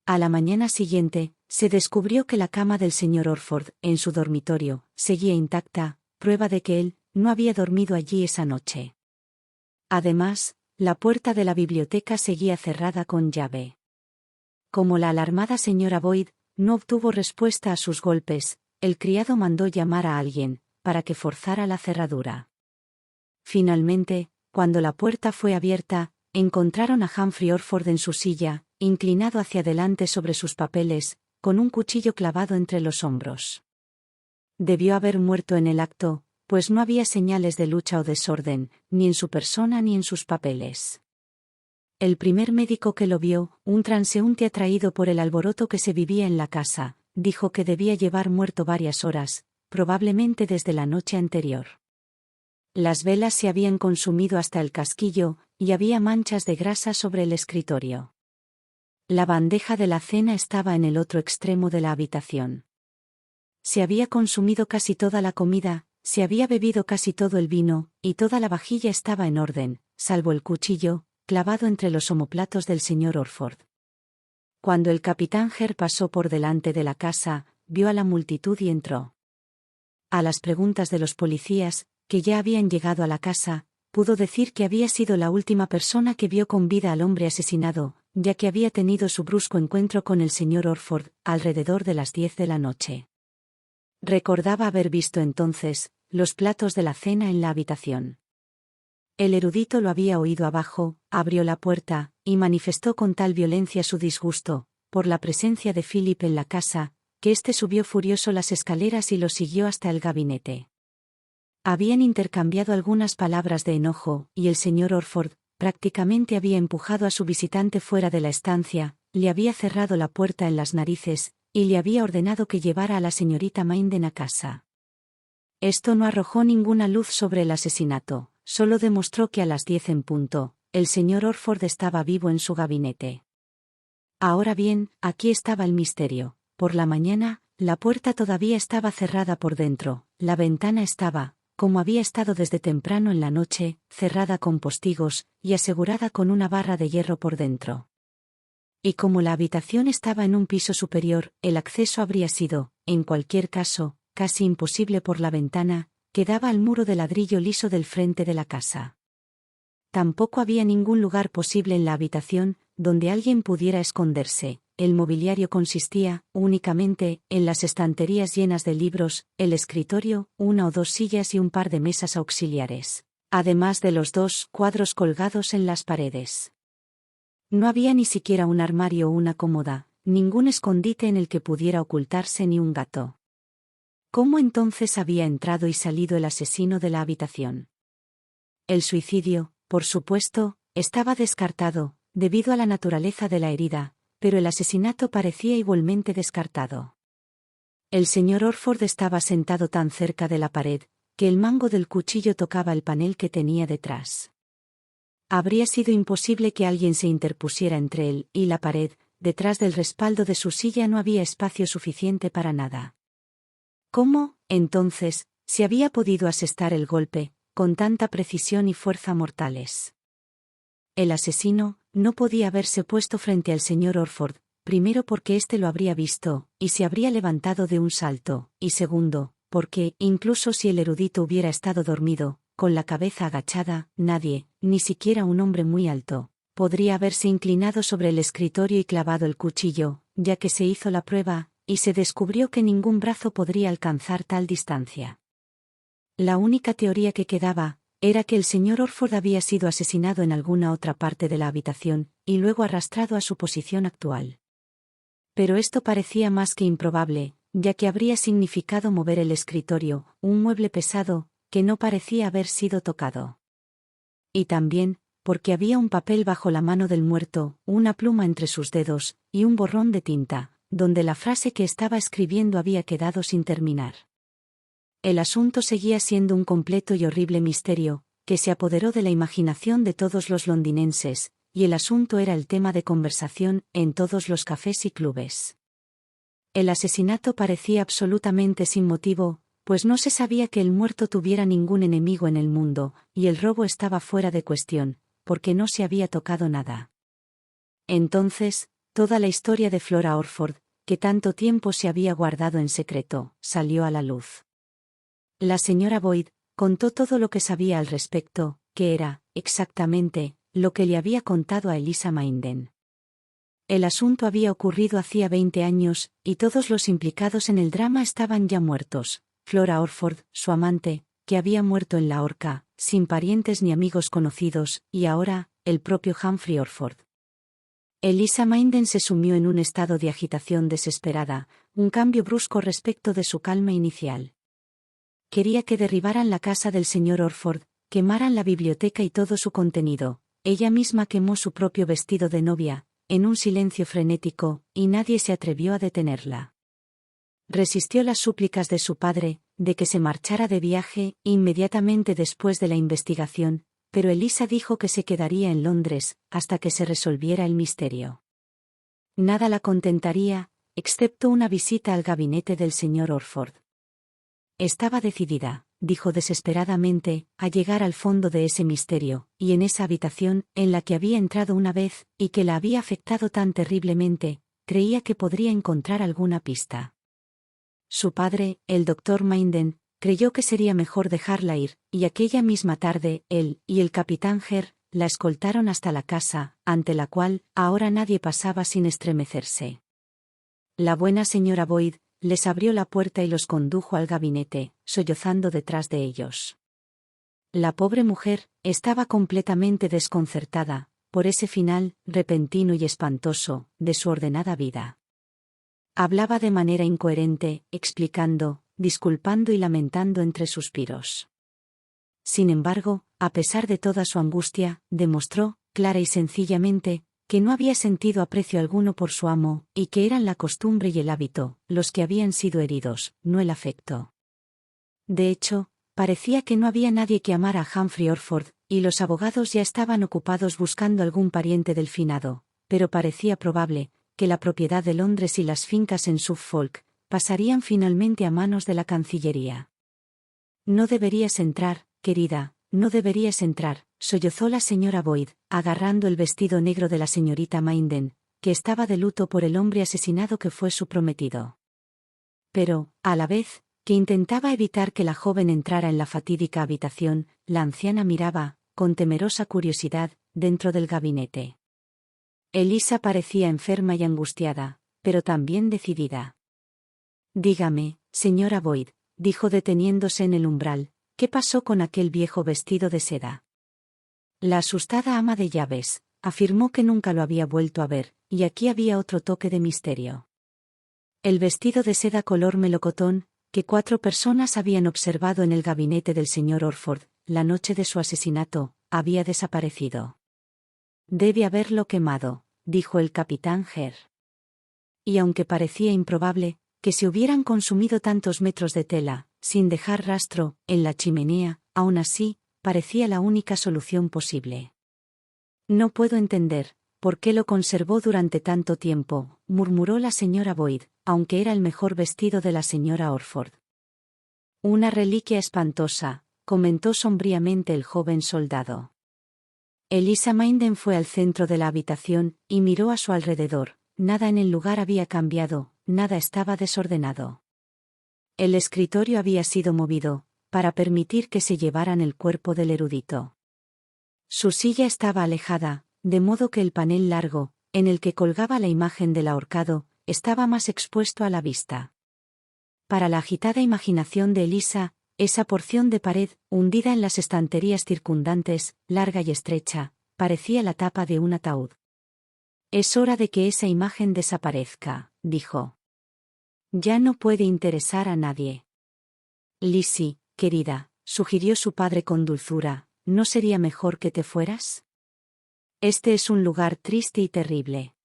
A la mañana siguiente, se descubrió que la cama del señor Orford, en su dormitorio, seguía intacta, prueba de que él no había dormido allí esa noche. Además, la puerta de la biblioteca seguía cerrada con llave. Como la alarmada señora Boyd no obtuvo respuesta a sus golpes, el criado mandó llamar a alguien, para que forzara la cerradura. Finalmente, cuando la puerta fue abierta, encontraron a Humphrey Orford en su silla, inclinado hacia adelante sobre sus papeles, con un cuchillo clavado entre los hombros. Debió haber muerto en el acto, pues no había señales de lucha o desorden, ni en su persona ni en sus papeles. El primer médico que lo vio, un transeúnte atraído por el alboroto que se vivía en la casa, dijo que debía llevar muerto varias horas, probablemente desde la noche anterior. Las velas se habían consumido hasta el casquillo, y había manchas de grasa sobre el escritorio. La bandeja de la cena estaba en el otro extremo de la habitación. Se había consumido casi toda la comida, se había bebido casi todo el vino, y toda la vajilla estaba en orden, salvo el cuchillo, clavado entre los omoplatos del señor Orford. Cuando el capitán Hare pasó por delante de la casa, vio a la multitud y entró. A las preguntas de los policías, que ya habían llegado a la casa, pudo decir que había sido la última persona que vio con vida al hombre asesinado, ya que había tenido su brusco encuentro con el señor Orford, alrededor de las 10 de la noche. Recordaba haber visto entonces los platos de la cena en la habitación. El erudito lo había oído abajo, abrió la puerta, y manifestó con tal violencia su disgusto por la presencia de Philip en la casa, que éste subió furioso las escaleras y lo siguió hasta el gabinete. Habían intercambiado algunas palabras de enojo, y el señor Orford prácticamente había empujado a su visitante fuera de la estancia, le había cerrado la puerta en las narices, y le había ordenado que llevara a la señorita Minden a casa. Esto no arrojó ninguna luz sobre el asesinato, solo demostró que a las 10 en punto, el señor Orford estaba vivo en su gabinete. Ahora bien, aquí estaba el misterio. Por la mañana, la puerta todavía estaba cerrada por dentro, la ventana estaba, como había estado desde temprano en la noche, cerrada con postigos, y asegurada con una barra de hierro por dentro. Y como la habitación estaba en un piso superior, el acceso habría sido, en cualquier caso, casi imposible por la ventana, que daba al muro de ladrillo liso del frente de la casa. Tampoco había ningún lugar posible en la habitación, donde alguien pudiera esconderse. El mobiliario consistía, únicamente, en las estanterías llenas de libros, el escritorio, una o dos sillas y un par de mesas auxiliares, además de los 2 cuadros colgados en las paredes. No había ni siquiera un armario o una cómoda, ningún escondite en el que pudiera ocultarse ni un gato. ¿Cómo entonces había entrado y salido el asesino de la habitación? El suicidio, por supuesto, estaba descartado, debido a la naturaleza de la herida, pero el asesinato parecía igualmente descartado. El señor Orford estaba sentado tan cerca de la pared, que el mango del cuchillo tocaba el panel que tenía detrás. Habría sido imposible que alguien se interpusiera entre él y la pared, detrás del respaldo de su silla no había espacio suficiente para nada. ¿Cómo, entonces, se había podido asestar el golpe, con tanta precisión y fuerza mortales? El asesino no podía haberse puesto frente al señor Orford, primero porque éste lo habría visto, y se habría levantado de un salto, y segundo, porque, incluso si el erudito hubiera estado dormido, con la cabeza agachada, nadie, ni siquiera un hombre muy alto, podría haberse inclinado sobre el escritorio y clavado el cuchillo, ya que se hizo la prueba, y se descubrió que ningún brazo podría alcanzar tal distancia. La única teoría que quedaba era que el señor Orford había sido asesinado en alguna otra parte de la habitación, y luego arrastrado a su posición actual. Pero esto parecía más que improbable, ya que habría significado mover el escritorio, un mueble pesado, que no parecía haber sido tocado. Y también, porque había un papel bajo la mano del muerto, una pluma entre sus dedos, y un borrón de tinta, donde la frase que estaba escribiendo había quedado sin terminar. El asunto seguía siendo un completo y horrible misterio, que se apoderó de la imaginación de todos los londinenses, y el asunto era el tema de conversación en todos los cafés y clubes. El asesinato parecía absolutamente sin motivo, pues no se sabía que el muerto tuviera ningún enemigo en el mundo, y el robo estaba fuera de cuestión, porque no se había tocado nada. Entonces, Toda la historia de Flora Orford, que tanto tiempo se había guardado en secreto, salió a la luz. La señora Boyd contó todo lo que sabía al respecto, que era, exactamente, lo que le había contado a Elisa Minden. El asunto había ocurrido hacía 20 años, y todos los implicados en el drama estaban ya muertos. Flora Orford, su amante, que había muerto en la horca, sin parientes ni amigos conocidos, y ahora, el propio Humphrey Orford. Elisa Minden se sumió en un estado de agitación desesperada, un cambio brusco respecto de su calma inicial. Quería que derribaran la casa del señor Orford, quemaran la biblioteca y todo su contenido. Ella misma quemó su propio vestido de novia, en un silencio frenético, y nadie se atrevió a detenerla. Resistió las súplicas de su padre, de que se marchara de viaje, inmediatamente después de la investigación, pero Elisa dijo que se quedaría en Londres, hasta que se resolviera el misterio. Nada la contentaría, excepto una visita al gabinete del señor Orford. Estaba decidida, dijo desesperadamente, a llegar al fondo de ese misterio, y en esa habitación, en la que había entrado una vez, y que la había afectado tan terriblemente, creía que podría encontrar alguna pista. Su padre, el doctor Minden, creyó que sería mejor dejarla ir, y aquella misma tarde, él y el capitán Hare la escoltaron hasta la casa, ante la cual ahora nadie pasaba sin estremecerse. La buena señora Boyd les abrió la puerta y los condujo al gabinete, sollozando detrás de ellos. La pobre mujer estaba completamente desconcertada por ese final, repentino y espantoso, de su ordenada vida. Hablaba de manera incoherente, explicando, disculpando y lamentando entre suspiros. Sin embargo, a pesar de toda su angustia, demostró, clara y sencillamente, que no había sentido aprecio alguno por su amo, y que eran la costumbre y el hábito los que habían sido heridos, no el afecto. De hecho, parecía que no había nadie que amara a Humphrey Orford, y los abogados ya estaban ocupados buscando algún pariente del finado, pero parecía probable que la propiedad de Londres y las fincas en Suffolk pasarían finalmente a manos de la Cancillería. No deberías entrar, querida, no deberías entrar, sollozó la señora Boyd, agarrando el vestido negro de la señorita Minden, que estaba de luto por el hombre asesinado que fue su prometido. Pero, a la vez, que intentaba evitar que la joven entrara en la fatídica habitación, la anciana miraba, con temerosa curiosidad, dentro del gabinete. Elisa parecía enferma y angustiada, pero también decidida. Dígame, señora Boyd, dijo deteniéndose en el umbral, ¿qué pasó con aquel viejo vestido de seda? La asustada ama de llaves afirmó que nunca lo había vuelto a ver, y aquí había otro toque de misterio. El vestido de seda color melocotón, que 4 personas habían observado en el gabinete del señor Orford, la noche de su asesinato, había desaparecido. Debe haberlo quemado, dijo el capitán Hare. Y aunque parecía improbable que se hubieran consumido tantos metros de tela, sin dejar rastro, en la chimenea, aún así, parecía la única solución posible. No puedo entender por qué lo conservó durante tanto tiempo, murmuró la señora Boyd, aunque era el mejor vestido de la señora Orford. Una reliquia espantosa, comentó sombríamente el joven soldado. Elisa Minden fue al centro de la habitación y miró a su alrededor. Nada en el lugar había cambiado, nada estaba desordenado. El escritorio había sido movido, para permitir que se llevaran el cuerpo del erudito. Su silla estaba alejada, de modo que el panel largo, en el que colgaba la imagen del ahorcado, estaba más expuesto a la vista. Para la agitada imaginación de Elisa, esa porción de pared, hundida en las estanterías circundantes, larga y estrecha, parecía la tapa de un ataúd. Es hora de que esa imagen desaparezca, dijo. Ya no puede interesar a nadie. Lizzie, querida, sugirió su padre con dulzura, ¿no sería mejor que te fueras? Este es un lugar triste y terrible.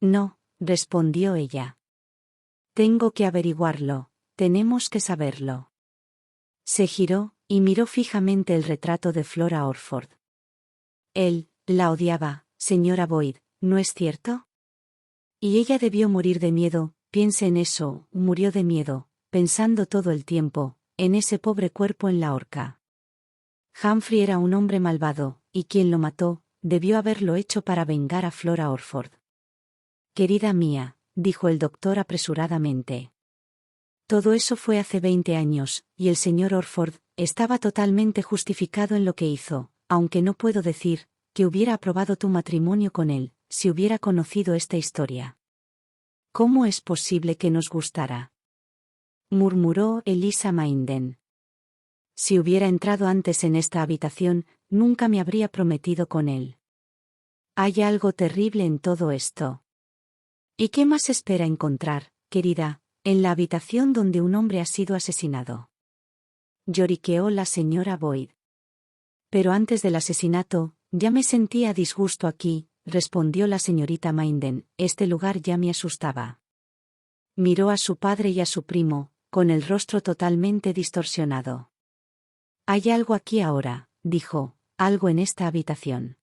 No, respondió ella. Tengo que averiguarlo, tenemos que saberlo. Se giró, y miró fijamente el retrato de Flora Orford. Él la odiaba, señora Boyd, ¿no es cierto? Y ella debió morir de miedo, piense en eso, murió de miedo, pensando todo el tiempo, en ese pobre cuerpo en la horca. Humphrey era un hombre malvado, y quien lo mató, debió haberlo hecho para vengar a Flora Orford. Querida mía, dijo el doctor apresuradamente. Todo eso fue hace 20 años, y el señor Orford estaba totalmente justificado en lo que hizo, aunque no puedo decir que hubiera aprobado tu matrimonio con él, si hubiera conocido esta historia. ¿Cómo es posible que nos gustara?, murmuró Elisa Minden. Si hubiera entrado antes en esta habitación, nunca me habría prometido con él. Hay algo terrible en todo esto. ¿Y qué más espera encontrar, querida, en la habitación donde un hombre ha sido asesinado? Lloriqueó la señora Boyd. Pero antes del asesinato, ya me sentía a disgusto aquí, respondió la señorita Minden, este lugar ya me asustaba. Miró a su padre y a su primo, con el rostro totalmente distorsionado. Hay algo aquí ahora, dijo, algo en esta habitación.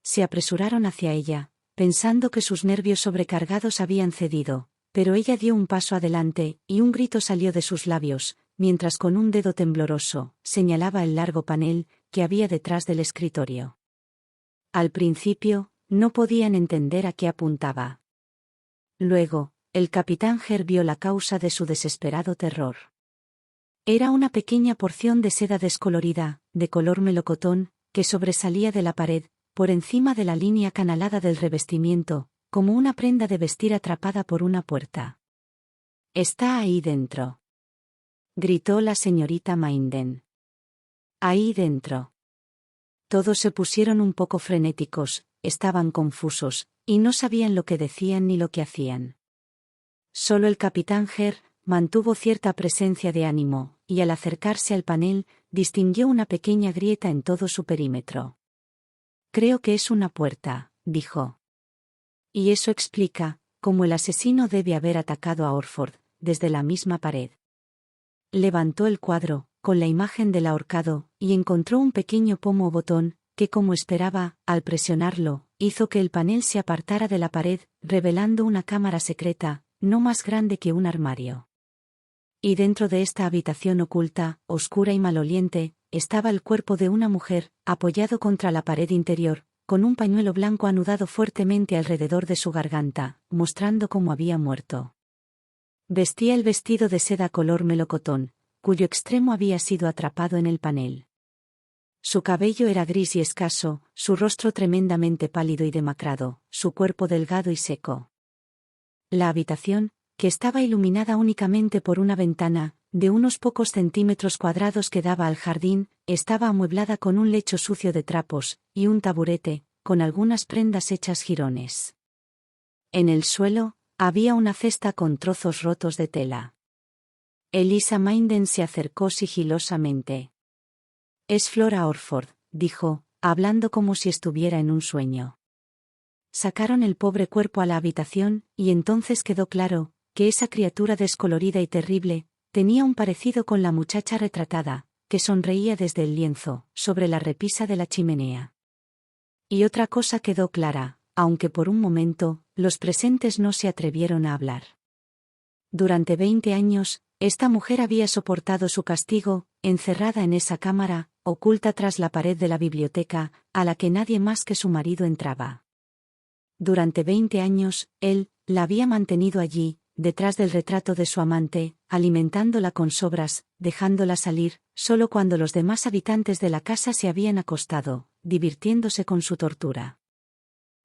Se apresuraron hacia ella, pensando que sus nervios sobrecargados habían cedido, pero ella dio un paso adelante, y un grito salió de sus labios, mientras con un dedo tembloroso señalaba el largo panel que había detrás del escritorio. Al principio, no podían entender a qué apuntaba. Luego, el capitán Hare vio la causa de su desesperado terror. Era una pequeña porción de seda descolorida, de color melocotón, que sobresalía de la pared, por encima de la línea canalada del revestimiento, como una prenda de vestir atrapada por una puerta. «Está ahí dentro», gritó la señorita Minden. «Ahí dentro». Todos se pusieron un poco frenéticos, estaban confusos, y no sabían lo que decían ni lo que hacían. Solo el capitán Hare mantuvo cierta presencia de ánimo, y al acercarse al panel, distinguió una pequeña grieta en todo su perímetro. «Creo que es una puerta», dijo. «Y eso explica cómo el asesino debe haber atacado a Orford, desde la misma pared». Levantó el cuadro, con la imagen del ahorcado, y encontró un pequeño pomo o botón, que como esperaba, al presionarlo, hizo que el panel se apartara de la pared, revelando una cámara secreta, no más grande que un armario. Y dentro de esta habitación oculta, oscura y maloliente, estaba el cuerpo de una mujer, apoyado contra la pared interior, con un pañuelo blanco anudado fuertemente alrededor de su garganta, mostrando cómo había muerto. Vestía el vestido de seda color melocotón, cuyo extremo había sido atrapado en el panel. Su cabello era gris y escaso, su rostro tremendamente pálido y demacrado, su cuerpo delgado y seco. La habitación, que estaba iluminada únicamente por una ventana, de unos pocos centímetros cuadrados que daba al jardín, estaba amueblada con un lecho sucio de trapos, y un taburete, con algunas prendas hechas jirones. En el suelo, había una cesta con trozos rotos de tela. Elisa Minden se acercó sigilosamente. «Es Flora Orford», dijo, hablando como si estuviera en un sueño. Sacaron el pobre cuerpo a la habitación, y entonces quedó claro que esa criatura descolorida y terrible tenía un parecido con la muchacha retratada, que sonreía desde el lienzo, sobre la repisa de la chimenea. Y otra cosa quedó clara, aunque por un momento, los presentes no se atrevieron a hablar. Durante 20 años, esta mujer había soportado su castigo, encerrada en esa cámara, oculta tras la pared de la biblioteca, a la que nadie más que su marido entraba. Durante 20 años, él la había mantenido allí, detrás del retrato de su amante, alimentándola con sobras, dejándola salir, solo cuando los demás habitantes de la casa se habían acostado, divirtiéndose con su tortura.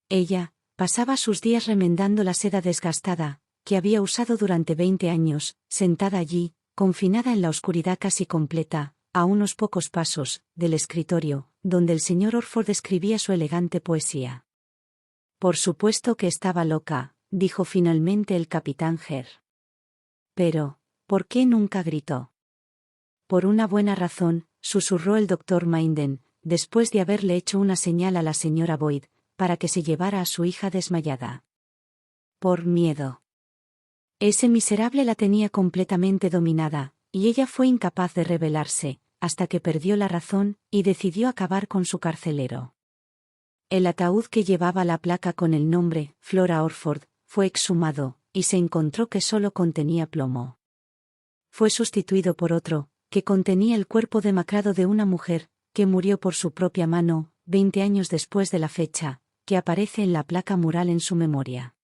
Ella pasaba sus días remendando la seda desgastada, que había usado durante 20 años, sentada allí, confinada en la oscuridad casi completa, a unos pocos pasos del escritorio, donde el señor Orford escribía su elegante poesía. «Por supuesto que estaba loca», dijo finalmente el capitán Hare. «Pero, ¿por qué nunca gritó?». «Por una buena razón», susurró el doctor Minden, después de haberle hecho una señal a la señora Boyd, para que se llevara a su hija desmayada. «Por miedo». Ese miserable la tenía completamente dominada, y ella fue incapaz de rebelarse, hasta que perdió la razón, y decidió acabar con su carcelero. El ataúd que llevaba la placa con el nombre, Flora Orford, fue exhumado, y se encontró que solo contenía plomo. Fue sustituido por otro, que contenía el cuerpo demacrado de una mujer, que murió por su propia mano, 20 años después de la fecha, que aparece en la placa mural en su memoria.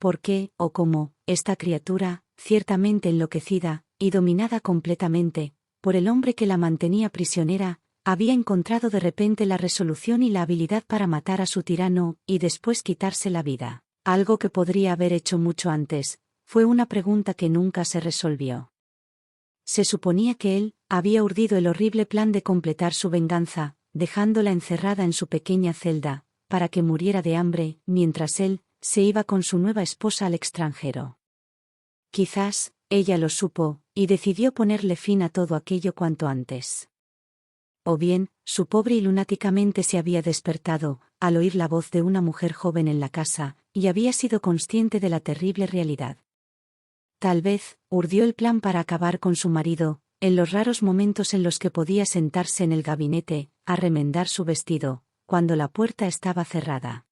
por qué o cómo, esta criatura, ciertamente enloquecida, y dominada completamente, por el hombre que la mantenía prisionera, había encontrado de repente la resolución y la habilidad para matar a su tirano, y después quitarse la vida. Algo que podría haber hecho mucho antes, fue una pregunta que nunca se resolvió. Se suponía que él había urdido el horrible plan de completar su venganza, dejándola encerrada en su pequeña celda, para que muriera de hambre, mientras él se iba con su nueva esposa al extranjero. Quizás ella lo supo, y decidió ponerle fin a todo aquello cuanto antes. O bien, su pobre y lunáticamente se había despertado, al oír la voz de una mujer joven en la casa, y había sido consciente de la terrible realidad. Tal vez, urdió el plan para acabar con su marido, en los raros momentos en los que podía sentarse en el gabinete, a remendar su vestido, cuando la puerta estaba cerrada.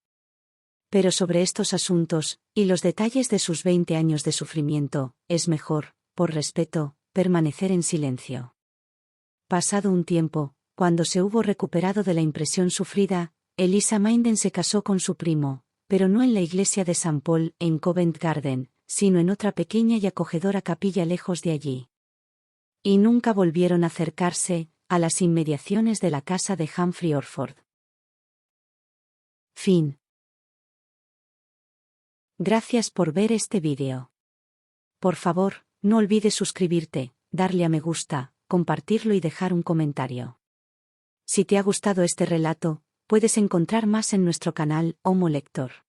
Pero sobre estos asuntos, y los detalles de sus 20 años de sufrimiento, es mejor, por respeto, permanecer en silencio. Pasado un tiempo, cuando se hubo recuperado de la impresión sufrida, Elisa Minden se casó con su primo, pero no en la iglesia de St. Paul, en Covent Garden, sino en otra pequeña y acogedora capilla lejos de allí. Y nunca volvieron a acercarse a las inmediaciones de la casa de Humphrey Orford. Fin. Gracias por ver este vídeo. Por favor, no olvides suscribirte, darle a me gusta, compartirlo y dejar un comentario. Si te ha gustado este relato, puedes encontrar más en nuestro canal Homo Lector.